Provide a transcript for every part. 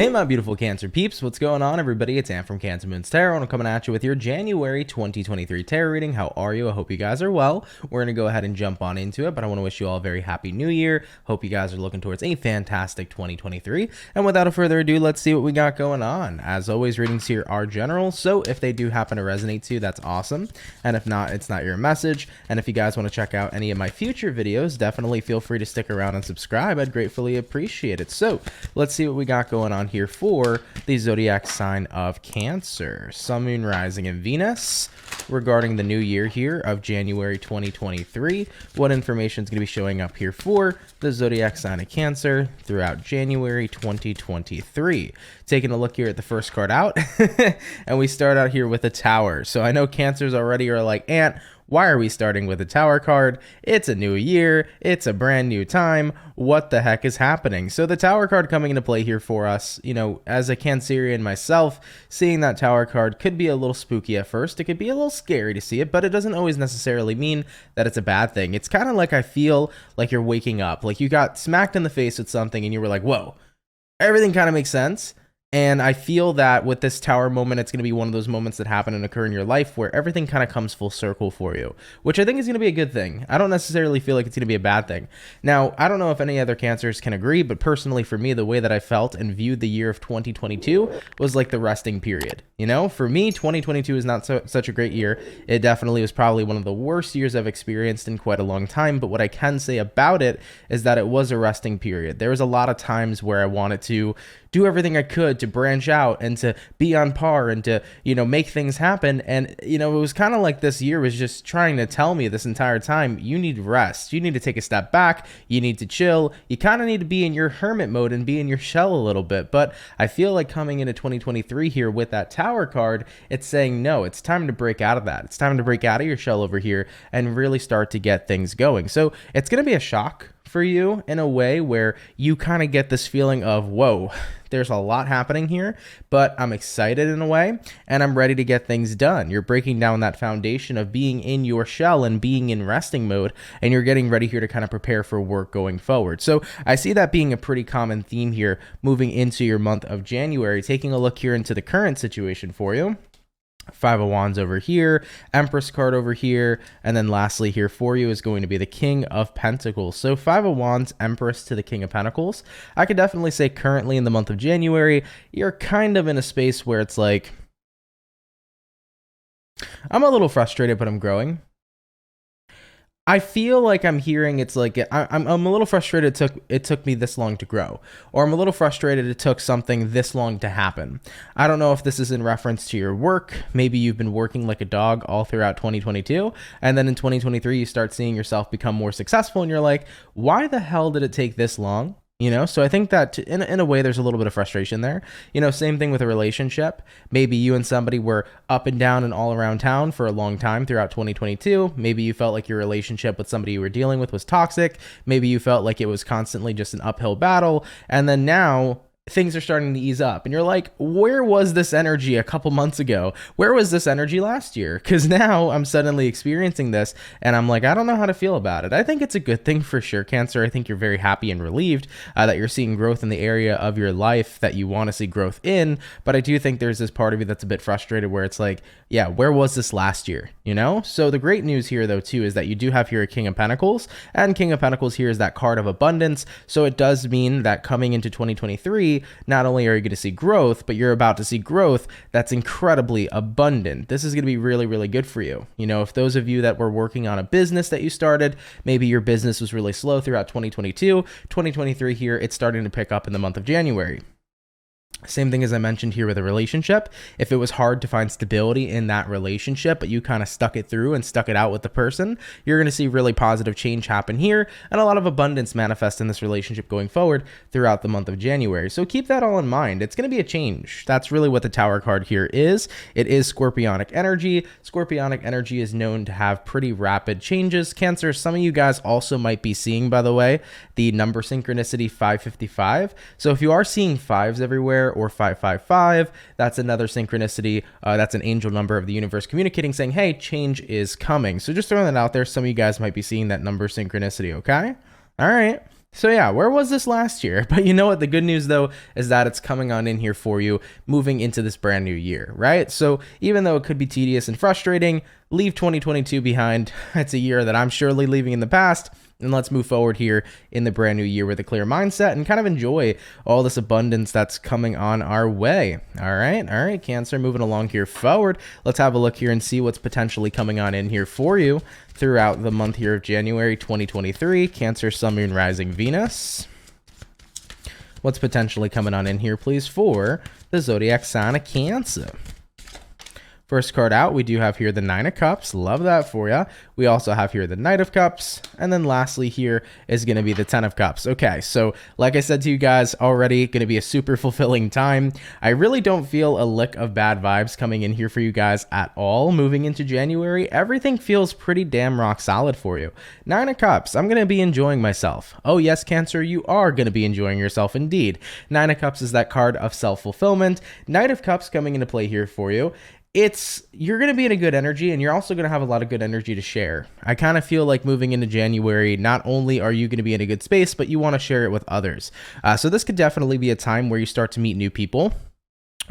Hey my beautiful Cancer peeps, what's going on everybody? It's Am from CancerMoonsTarot and I'm coming at you with your January 2023 tarot reading. How are you? I hope you guys are well. We're going to go ahead and jump on into it, but I want to wish you all a very happy new year. Hope you guys are looking towards a fantastic 2023. And without further ado, let's see what we got going on. As always, readings here are general, so if they do happen to resonate to you, that's awesome. And if not, it's not your message. And if you guys want to check out any of my future videos, definitely feel free to stick around and subscribe. I'd gratefully appreciate it. So let's see what we got going on here for the zodiac sign of Cancer, Sun, Moon, Rising, and Venus regarding the new year here of January 2023. What information is going to be showing up here for the zodiac sign of Cancer throughout January 2023? Taking a look here at the first card out, and we start out here with a Tower. So I know Cancers already are like, Ant, why are we starting with a Tower card? It's a new year. It's a brand new time. What the heck is happening? So the Tower card coming into play here for us, you know, as a Cancerian myself, seeing that Tower card could be a little spooky at first. It could be a little scary to see it, but it doesn't always necessarily mean that it's a bad thing. It's kind of like I feel like you're waking up, like you got smacked in the face with something and you were like, whoa, everything kind of makes sense. And I feel that with this Tower moment, it's going to be one of those moments that happen and occur in your life where everything kind of comes full circle for you, which I think is going to be a good thing. I don't necessarily feel like it's going to be a bad thing. Now, I don't know if any other Cancers can agree, but personally for me, the way that I felt and viewed the year of 2022 was like the resting period. You know, for me, 2022 is not such a great year. It definitely was probably one of the worst years I've experienced in quite a long time. But what I can say about it is that it was a resting period. There was a lot of times where I wanted to do everything I could to branch out and to be on par and to, you know, make things happen. And, you know, it was kind of like this year was just trying to tell me this entire time, you need rest. You need to take a step back. You need to chill. You kind of need to be in your hermit mode and be in your shell a little bit. But I feel like coming into 2023 here with that Tower card, it's saying, no, it's time to break out of that. It's time to break out of your shell over here and really start to get things going. So it's going to be a shock for you in a way where you kind of get this feeling of, whoa, there's a lot happening here, but I'm excited in a way and I'm ready to get things done. You're breaking down that foundation of being in your shell and being in resting mode, and you're getting ready here to kind of prepare for work going forward. So I see that being a pretty common theme here moving into your month of January. Taking a look here into the current situation for you. Five of Wands over here, Empress card over here, and then lastly here for you is going to be the King of Pentacles. So Five of Wands, Empress to the King of Pentacles. I could definitely say currently in the month of January, you're kind of in a space where it's like, I'm a little frustrated, but I'm growing. I feel like I'm hearing it's like I'm a little frustrated it took me this long to grow, or I'm a little frustrated it took something this long to happen. I don't know if this is in reference to your work. Maybe you've been working like a dog all throughout 2022, and then in 2023 you start seeing yourself become more successful and you're like, why the hell did it take this long? You know, so I think that in a way, there's a little bit of frustration there. You know, same thing with a relationship. Maybe you and somebody were up and down and all around town for a long time throughout 2022. Maybe you felt like your relationship with somebody you were dealing with was toxic. Maybe you felt like it was constantly just an uphill battle. And then now things are starting to ease up and you're like, where was this energy a couple months ago? Where was this energy last year? Because now I'm suddenly experiencing this and I'm like, I don't know how to feel about it. I think it's a good thing for sure, Cancer. I think you're very happy and relieved that you're seeing growth in the area of your life that you want to see growth in. But I do think there's this part of you that's a bit frustrated where it's like, yeah, where was this last year? You know? So the great news here though too is that you do have here a King of Pentacles, and King of Pentacles here is that card of abundance. So it does mean that coming into 2023, not only are you going to see growth, but you're about to see growth that's incredibly abundant. This is going to be really, really good for you. You know, if those of you that were working on a business that you started, maybe your business was really slow throughout 2022, 2023 here, it's starting to pick up in the month of January. Same thing as I mentioned here with a relationship. If it was hard to find stability in that relationship, but you kind of stuck it through and stuck it out with the person, you're going to see really positive change happen here and a lot of abundance manifest in this relationship going forward throughout the month of January. So keep that all in mind. It's going to be a change. That's really what the Tower card here is. It is Scorpionic energy. Scorpionic energy is known to have pretty rapid changes. Cancer, some of you guys also might be seeing, by the way, the number synchronicity 555. So if you are seeing fives everywhere, or 555, that's another synchronicity. That's an angel number of the universe communicating, saying, hey, change is coming. So just throwing that out there. Some of you guys might be seeing that number synchronicity, okay? All right. So yeah, where was this last year? But you know what? The good news though is that it's coming on in here for you moving into this brand new year, right? So even though it could be tedious and frustrating, leave 2022 behind. It's a year that I'm surely leaving in the past. And let's move forward here in the brand new year with a clear mindset and kind of enjoy all this abundance that's coming on our way. All right, Cancer, moving along here forward. Let's have a look here and see what's potentially coming on in here for you throughout the month here of January 2023. Cancer, Sun, Moon, Rising, Venus. What's potentially coming on in here, please, for the zodiac sign of Cancer? First card out, we do have here the Nine of Cups. Love that for you. We also have here the Knight of Cups. And then lastly here is going to be the Ten of Cups. Okay, so like I said to you guys already, going to be a super fulfilling time. I really don't feel a lick of bad vibes coming in here for you guys at all moving into January. Everything feels pretty damn rock solid for you. Nine of Cups, I'm going to be enjoying myself. Oh yes, Cancer, you are going to be enjoying yourself indeed. Nine of Cups is that card of self-fulfillment. Knight of Cups coming into play here for you. You're going to be in a good energy, and you're also going to have a lot of good energy to share. I kind of feel like moving into January, not only are you going to be in a good space, but you want to share it with others. So this could definitely be a time where you start to meet new people,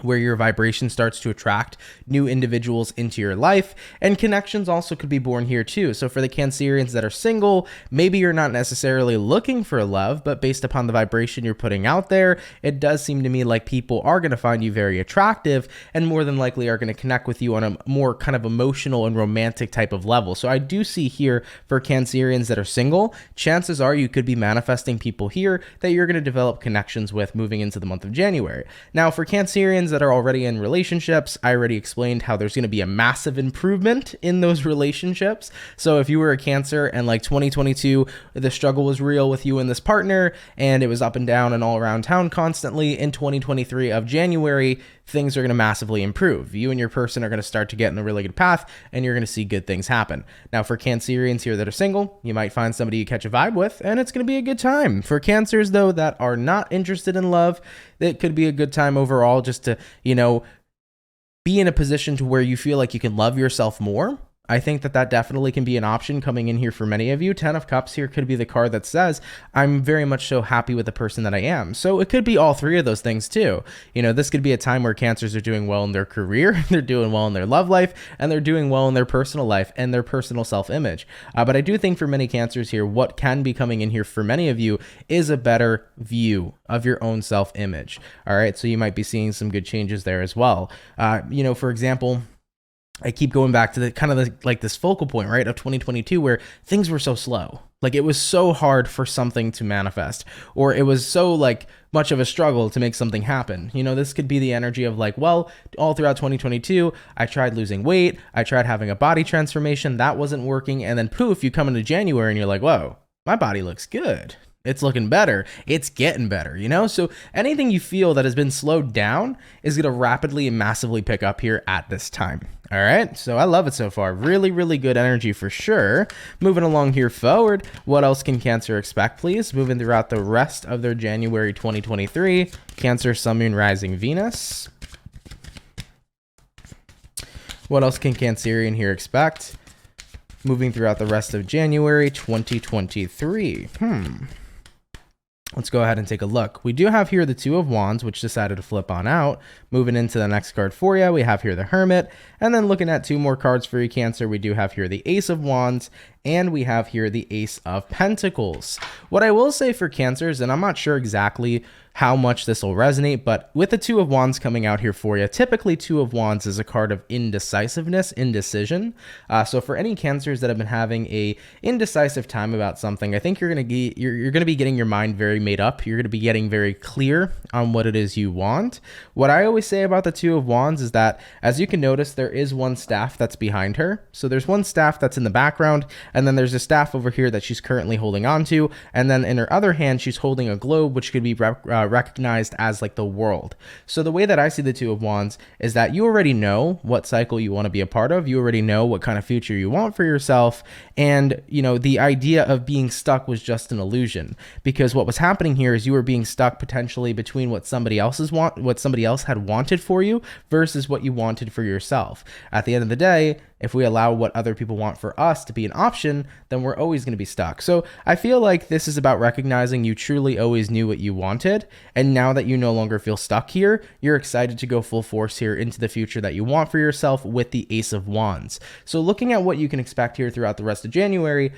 where your vibration starts to attract new individuals into your life, and connections also could be born here too. So for the Cancerians that are single, maybe you're not necessarily looking for love, but based upon the vibration you're putting out there, it does seem to me like people are going to find you very attractive and more than likely are going to connect with you on a more kind of emotional and romantic type of level. So I do see here for Cancerians that are single, chances are you could be manifesting people here that you're going to develop connections with moving into the month of January. Now for Cancerians that are already in relationships, I already explained how there's going to be a massive improvement in those relationships. So if you were a Cancer and like 2022, the struggle was real with you and this partner, and it was up and down and all around town constantly, in 2023 of January, things are going to massively improve. You and your person are going to start to get in a really good path, and you're going to see good things happen. Now, for Cancerians here that are single, you might find somebody you catch a vibe with, and it's going to be a good time. For Cancers, though, that are not interested in love, it could be a good time overall just to, be in a position to where you feel like you can love yourself more. I think that definitely can be an option coming in here for many of you. Ten of Cups here could be the card that says, I'm very much so happy with the person that I am. So it could be all three of those things too. This could be a time where Cancers are doing well in their career, they're doing well in their love life, and they're doing well in their personal life and their personal self-image. But I do think for many Cancers here, what can be coming in here for many of you is a better view of your own self-image. All right, so you might be seeing some good changes there as well. For example, I keep going back to this focal point, right, of 2022 where things were so slow. Like it was so hard for something to manifest, or it was so much of a struggle to make something happen. This could be the energy of all throughout 2022, I tried losing weight, I tried having a body transformation, that wasn't working. And then poof, you come into January and you're like, whoa, my body looks good. It's looking better. It's getting better, So anything you feel that has been slowed down is going to rapidly and massively pick up here at this time. All right. So I love it so far. Really, really good energy for sure. Moving along here forward. What else can Cancer expect, please? Moving throughout the rest of their January 2023. Cancer, Sun, Moon, Rising, Venus. What else can Cancerian here expect? Moving throughout the rest of January 2023. Let's go ahead and take a look. We do have here the Two of Wands, which decided to flip on out. Moving into the next card for you, we have here the Hermit. And then looking at two more cards for you, Cancer, we do have here the Ace of Wands, and we have here the Ace of Pentacles. What I will say for Cancers, and I'm not sure exactly how much this will resonate, but with the Two of Wands coming out here for you, typically Two of Wands is a card of indecisiveness, indecision. So for any Cancers that have been having a indecisive time about something, I think you're going to be getting your mind very made up. You're going to be getting very clear on what it is you want. What I always say about the Two of Wands is that, as you can notice, there is one staff that's behind her. So there's one staff that's in the background, and then there's a staff over here that she's currently holding on to, and then in her other hand, she's holding a globe, which could be recognized as the world. So the way that I see the Two of Wands is that you already know what cycle you want to be a part of. You already know what kind of future you want for yourself. And, the idea of being stuck was just an illusion, because what was happening here is you were being stuck potentially between what somebody else had wanted for you versus what you wanted for yourself. At the end of the day, if we allow what other people want for us to be an option, then we're always going to be stuck. So I feel like this is about recognizing you truly always knew what you wanted. And now that you no longer feel stuck here, you're excited to go full force here into the future that you want for yourself with the Ace of Wands. So looking at what you can expect here throughout the rest of January,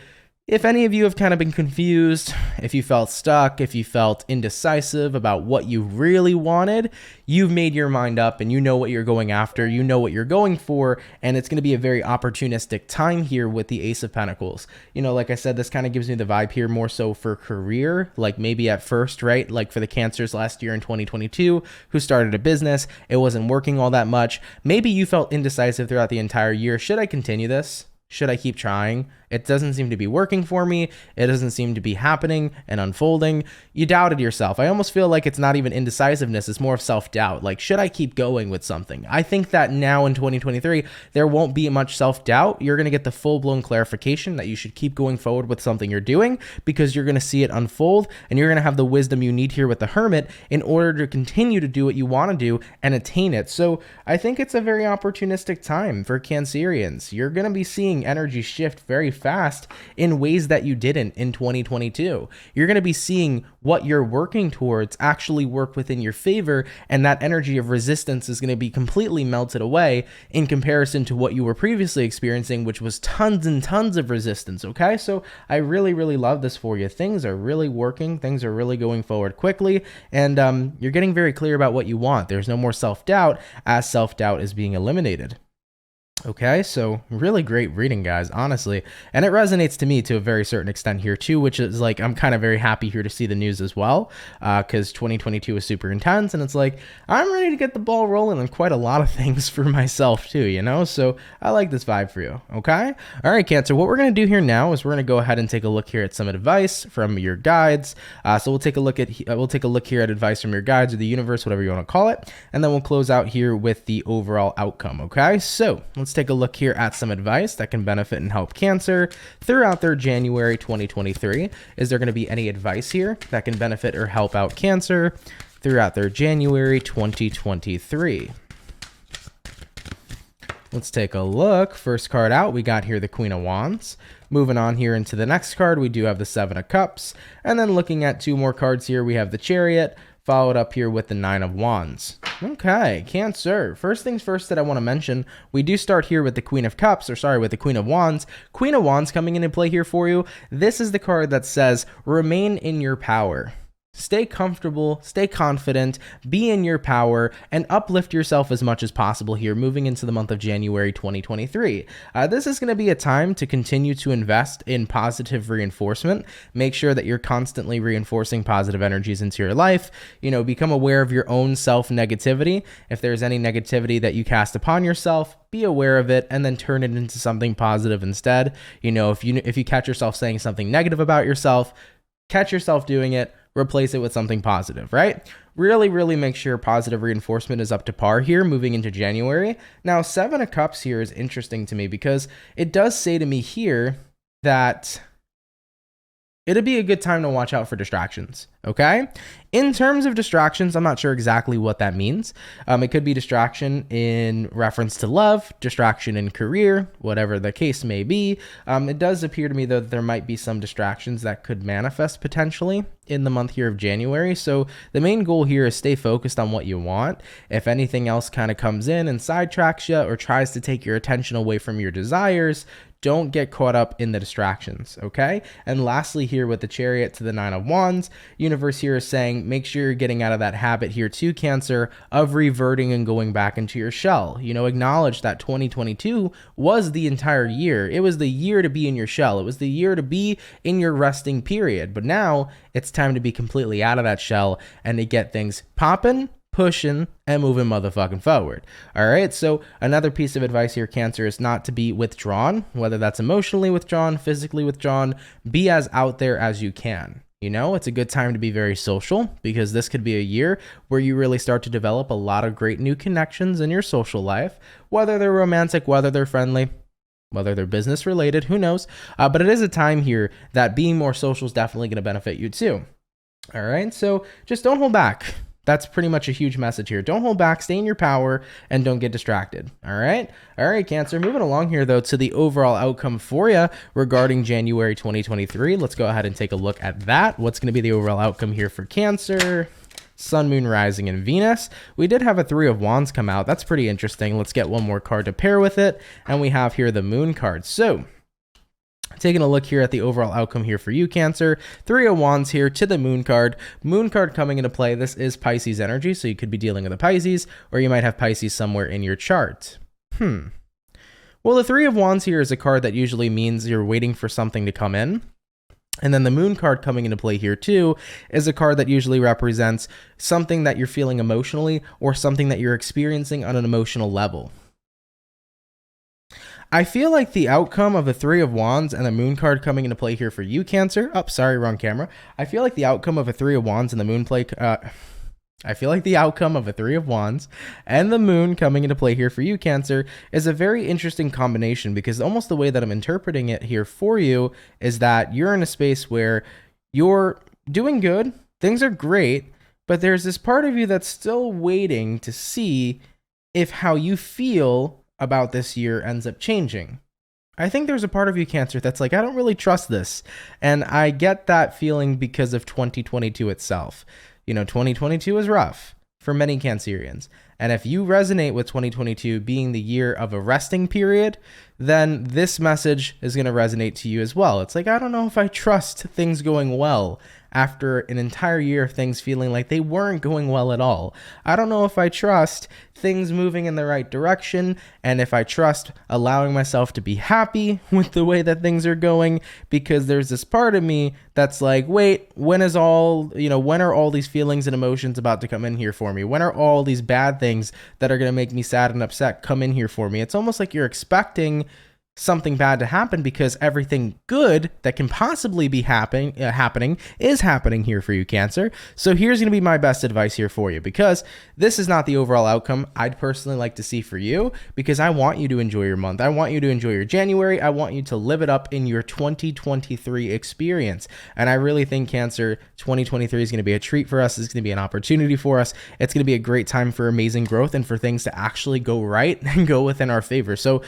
if any of you have kind of been confused, if you felt stuck, if you felt indecisive about what you really wanted, you've made your mind up and you know what you're going after, you know what you're going for, and it's going to be a very opportunistic time here with the Ace of Pentacles. You know, like I said, this kind of gives me the vibe here more so for career, like maybe at first, right? Like for the Cancers last year in 2022 who started a business, it wasn't working all that much. Maybe you felt indecisive throughout the entire year. Should I continue this? Should I keep trying? It doesn't seem to be working for me. It doesn't seem to be happening and unfolding. You doubted yourself. I almost feel like it's not even indecisiveness. It's more of self-doubt. Like, should I keep going with something? I think that now in 2023, there won't be much self-doubt. You're going to get the full-blown clarification that you should keep going forward with something you're doing because you're going to see it unfold and you're going to have the wisdom you need here with the Hermit in order to continue to do what you want to do and attain it. So I think it's a very opportunistic time for Cancerians. You're going to be seeing energy shift very fast in ways that you didn't in 2022. You're going to be seeing what you're working towards actually work within your favor, and that energy of resistance is going to be completely melted away in comparison to what you were previously experiencing, which was tons and tons of resistance. Okay, so I really, really love this for you. Things are really working. Things are really going forward quickly, and you're getting very clear about what you want. There's no more self-doubt as self-doubt is being eliminated. Okay, so really great reading, guys, honestly. And it resonates to me to a very certain extent here too, which is like, I'm kind of very happy here to see the news as well, because 2022 was super intense, and it's like, I'm ready to get the ball rolling on quite a lot of things for myself too, you know? So I like this vibe for you, okay? All right, Cancer, what we're going to do here now is we're going to go ahead and take a look here at some advice from your guides. So we'll take a look here at advice from your guides or the universe, whatever you want to call it, and then we'll close out here with the overall outcome, okay? So let's take a look here at some advice that can benefit and help Cancer throughout their January 2023. Is there going to be any advice here that can benefit or help out Cancer throughout their January 2023? Let's take a look. First card out, we got here the Queen of Wands. Moving on here into the next card, we do have the Seven of Cups. And then looking at two more cards here, we have the Chariot, followed up here with the Nine of Wands. Okay, Cancer. First things first that I want to mention, we do start here with the Queen of Cups, with the Queen of Wands. Queen of Wands coming into play here for you. This is the card that says, remain in your power. Stay comfortable, stay confident, be in your power, and uplift yourself as much as possible here moving into the month of January 2023. This is going to be a time to continue to invest in positive reinforcement. Make sure that you're constantly reinforcing positive energies into your life. You know, become aware of your own self-negativity. If there's any negativity that you cast upon yourself, be aware of it and then turn it into something positive instead. You know, if you catch yourself saying something negative about yourself, catch yourself doing it, replace it with something positive, right? Really, really make sure positive reinforcement is up to par here moving into January. Now, Seven of Cups here is interesting to me because it does say to me here that it'd be a good time to watch out for distractions, okay? In terms of distractions, I'm not sure exactly what that means. It could be distraction in reference to love, distraction in career, whatever the case may be. It does appear to me, though, that there might be some distractions that could manifest potentially in the month here of January. So the main goal here is stay focused on what you want. If anything else kind of comes in and sidetracks you or tries to take your attention away from your desires, don't get caught up in the distractions, okay? And lastly here with the Chariot to the Nine of Wands, universe here is saying make sure you're getting out of that habit here too, Cancer, of reverting and going back into your shell. You know, acknowledge that 2022 was the entire year. It was the year to be in your shell. It was the year to be in your resting period. But now it's time to be completely out of that shell and to get things popping, pushing, and moving motherfucking forward. All right, so another piece of advice here, Cancer, is not to be withdrawn, whether that's emotionally withdrawn, physically withdrawn. Be as out there as you can. You know, it's a good time to be very social because this could be a year where you really start to develop a lot of great new connections in your social life, whether they're romantic, whether they're friendly, whether they're business related, who knows? But it is a time here that being more social is definitely going to benefit you too. All right, so just don't hold back. That's pretty much a huge message here. Don't hold back, stay in your power, and don't get distracted. All right? All right, Cancer. Moving along here, though, to the overall outcome for you regarding January 2023. Let's go ahead and take a look at that. What's going to be the overall outcome here for Cancer? Sun, Moon, Rising, and Venus. We did have a Three of Wands come out. That's pretty interesting. Let's get one more card to pair with it. And we have here the Moon card. So, taking a look here at the overall outcome here for you, Cancer. Three of Wands here to the Moon card. Moon card coming into play. This is Pisces energy, so you could be dealing with a Pisces, or you might have Pisces somewhere in your chart. Well, the Three of Wands here is a card that usually means you're waiting for something to come in. And then the Moon card coming into play here too is a card that usually represents something that you're feeling emotionally or something that you're experiencing on an emotional level. I feel like the outcome of the Three of Wands and the Moon card coming into play here for you, Cancer. Oh, sorry, wrong camera. I feel like the outcome of a Three of Wands and the Moon play. I feel like the outcome of a Three of Wands and the Moon coming into play here for you, Cancer, is a very interesting combination, because almost the way that I'm interpreting it here for you is that you're in a space where you're doing good, things are great, but there's this part of you that's still waiting to see if how you feel about this year ends up changing. I think there's a part of you, Cancer, that's like, I don't really trust this. And I get that feeling because of 2022 itself. You know, 2022 is rough for many Cancerians. And if you resonate with 2022 being the year of a resting period, then this message is going to resonate to you as well. It's like, I don't know if I trust things going well after an entire year of things feeling like they weren't going well at all. I don't know if I trust things moving in the right direction, and if I trust allowing myself to be happy with the way that things are going, because there's this part of me that's like, wait, when are all these feelings and emotions about to come in here for me? When are all these bad things that are going to make me sad and upset come in here for me? It's almost like you're expecting something bad to happen because everything good that can possibly be happening is happening here for you, Cancer. So here's going to be my best advice here for you, because this is not the overall outcome I'd personally like to see for you, because I want you to enjoy your month. I want you to enjoy your January. I want you to live it up in your 2023 experience. And I really think, Cancer, 2023 is going to be a treat for us. It's going to be an opportunity for us. It's going to be a great time for amazing growth and for things to actually go right and go within our favor. So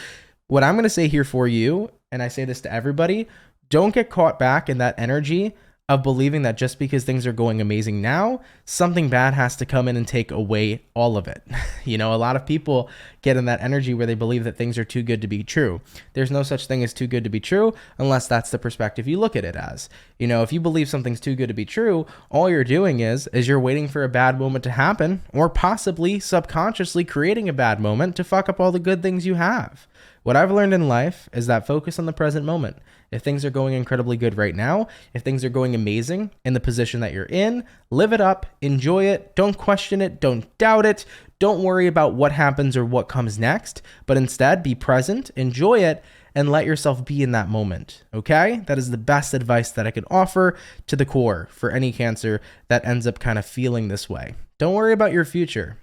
what I'm going to say here for you, and I say this to everybody, don't get caught back in that energy of believing that just because things are going amazing now, something bad has to come in and take away all of it. You know, a lot of people get in that energy where they believe that things are too good to be true. There's no such thing as too good to be true unless that's the perspective you look at it as. You know, if you believe something's too good to be true, all you're doing is you're waiting for a bad moment to happen, or possibly subconsciously creating a bad moment to fuck up all the good things you have. What I've learned in life is that focus on the present moment. If things are going incredibly good right now, if things are going amazing in the position that you're in, live it up, enjoy it, don't question it, don't doubt it, don't worry about what happens or what comes next, but instead be present, enjoy it, and let yourself be in that moment, okay? That is the best advice that I could offer to the core for any Cancer that ends up kind of feeling this way. Don't worry about your future,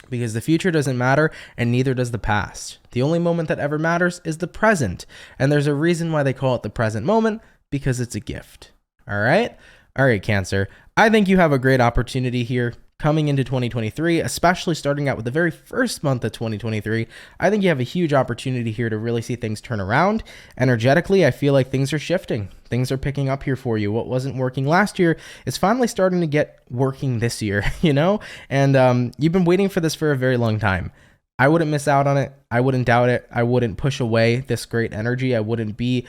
because the future doesn't matter, and neither does the past. The only moment that ever matters is the present. And there's a reason why they call it the present moment, because it's a gift. All right? All right, Cancer. I think you have a great opportunity here coming into 2023, especially starting out with the very first month of 2023. I think you have a huge opportunity here to really see things turn around. Energetically, I feel like things are shifting. Things are picking up here for you. What wasn't working last year is finally starting to get working this year, you know? And you've been waiting for this for a very long time. I wouldn't miss out on it. I wouldn't doubt it. I wouldn't push away this great energy. I wouldn't be,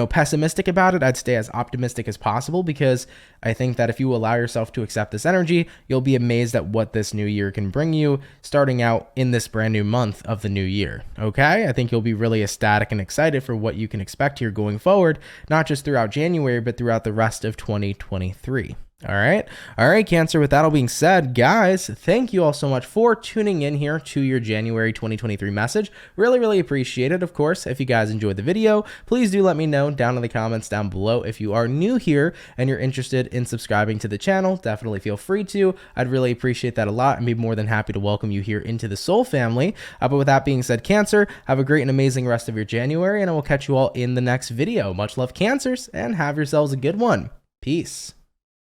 pessimistic about it. I'd stay as optimistic as possible, because I think that if you allow yourself to accept this energy, you'll be amazed at what this new year can bring you starting out in this brand new month of the new year. Okay? I think you'll be really ecstatic and excited for what you can expect here going forward, not just throughout January, but throughout the rest of 2023. All right, Cancer. With that all being said, guys, thank you all so much for tuning in here to your January 2023 message. Really, really appreciate it. Of course, if you guys enjoyed the video, please do let me know down in the comments down below. If you are new here and you're interested in subscribing to the channel, definitely feel free to. I'd really appreciate that a lot and be more than happy to welcome you here into the Soul family. But with that being said, Cancer, have a great and amazing rest of your January, and I will catch you all in the next video. Much love, Cancers, and have yourselves a good one. Peace.